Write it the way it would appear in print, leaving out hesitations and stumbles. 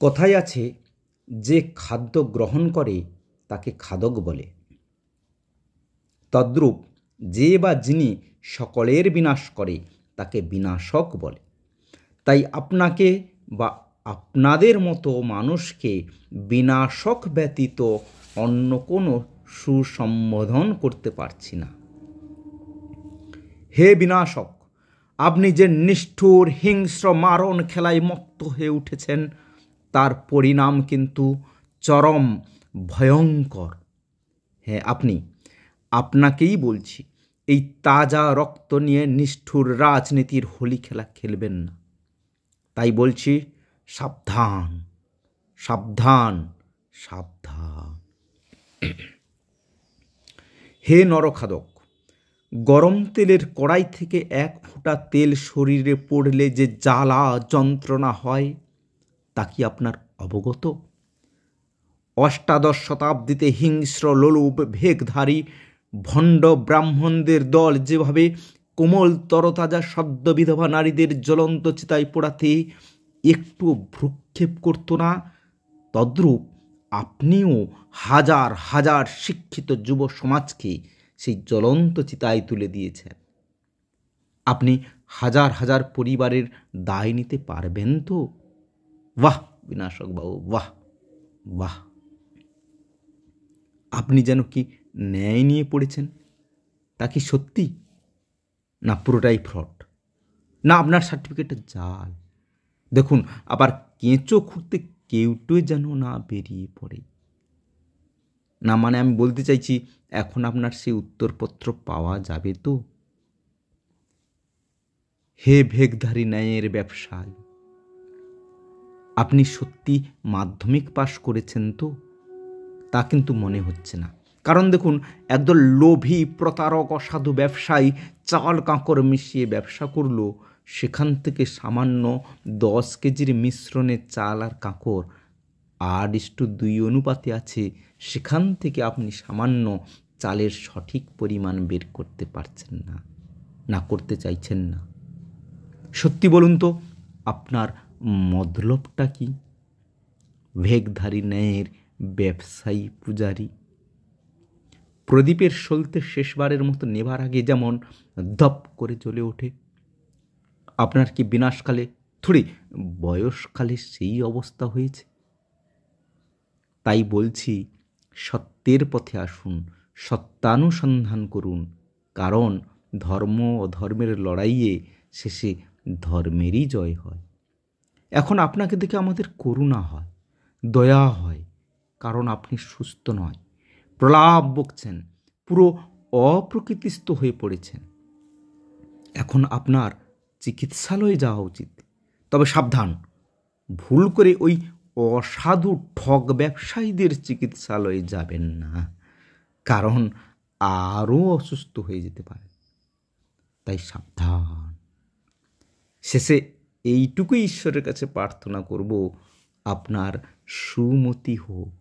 কথায় আছে, যে খাদ্য গ্রহণ করে তাকে খাদক বলে। তদ্রূপ যে বা যিনি সকলের বিনাশ করে তাকে বিনাশক বলে। তাই আপনাকে বা আপনাদের মতো মানুষকে বিনাশক ব্যতীত অন্য কোনো সুসম্বোধন করতে পারছি না। হে বিনাশক, আপনি যে নিষ্ঠুর হিংস্র মারণ খেলায় মত্ত হয়ে উঠেছেন, তার পরিণাম কিন্তু চরম ভয়ঙ্কর। হ্যাঁ, আপনাকেই বলছি, এই তাজা রক্ত নিয়ে নিষ্ঠুর রাজনীতির হোলি খেলা খেলবেন না। তাই বলছি, সাবধান, সাবধান, সাবধান। হে নরখাদক, গরম তেলের কড়াই থেকে এক ফোঁটা তেল শরীরে পড়লে যে জ্বালা যন্ত্রণা হয় তা কি আপনার অবগত? অষ্টাদশ শতাব্দীতে হিংস্র লোলুপ ভেগধারী ভণ্ড ব্রাহ্মণদের দল যেভাবে কোমল তরতাজা সদ্য বিধবা নারীদের জ্বলন্ত চিতায় পোড়াতে একটু ভ্রুক্ষেপ করত না, তদ্রূপ আপনিও হাজার হাজার শিক্ষিত যুব সমাজকে সেই জ্বলন্ত চিতায় তুলে দিয়েছেন। আপনি হাজার হাজার পরিবারের দায় নিতে পারবেন তো? বাহ বিনাশক বাবু, বাহ বাহ। আপনি যেন কি ন্যায় নিয়ে পড়েছেন, তা কি সত্যি? না পুরোটাই ফ্রড? না আপনার সার্টিফিকেটটা জাল? দেখুন, আবার কেঁচো খুঁড়তে কেউটোই যেন না বেরিয়ে পড়ে। না মানে আমি বলতে চাইছি, এখন আপনার সেই উত্তরপত্র পাওয়া যাবে তো? হে ভেগধারী ন্যায়ের ব্যবসায়, আপনি সত্যি মাধ্যমিক পাশ করেছেন তো? তা কিন্তু মনে হচ্ছে না। কারণ দেখুন, একদল লোভী প্রতারক অসাধু ব্যবসায়ী চাল কাঁকড় মিশিয়ে ব্যবসা করলো, সেখান থেকে সামান্য 10 কেজির মিশ্রণে চাল আর কাঁকড় 8:2 অনুপাতে আছে, সেখান থেকে আপনি সামান্য চালের সঠিক পরিমাণ বের করতে পারছেন না, না করতে চাইছেন না। সত্যি বলুন তো, আপনার মতলবটা কি? ভেগধারী ন্যায়ের ব্যবসায়ী পূজারী। প্রদীপের সলতে শেষবারের মতো নেবার আগে যেমন ধপ করে জ্বলে ওঠে, আপনার কি বিনাশকালে থোড়ি বয়সকালে সেই অবস্থা হয়েছে? তাই বলছি, সত্যের পথে আসুন, সত্যানুসন্ধান করুন, কারণ ধর্ম ও ধর্মের লড়াইয়ে শেষে ধর্মেরই জয় হয়। এখন আপনাকে দেখে আমাদের করুণা হয়, দয়া হয়, কারণ আপনি সুস্থ নয়, প্রলাপ বকছেন, পুরো অপ্রকৃতিস্থ হয়ে পড়েছেন। এখন আপনার চিকিৎসালয়ে যাওয়া উচিত। তবে সাবধান, ভুল করে ওই অসাধু ঠগ ব্যবসায়ীদের চিকিৎসালয়ে যাবেন না, কারণ আরও অসুস্থ হয়ে যেতে পারে। তাই সাবধান। শেষে এইটুকুই ঈশ্বরের কাছে প্রার্থনা করব, আপনার সুমতি হোক।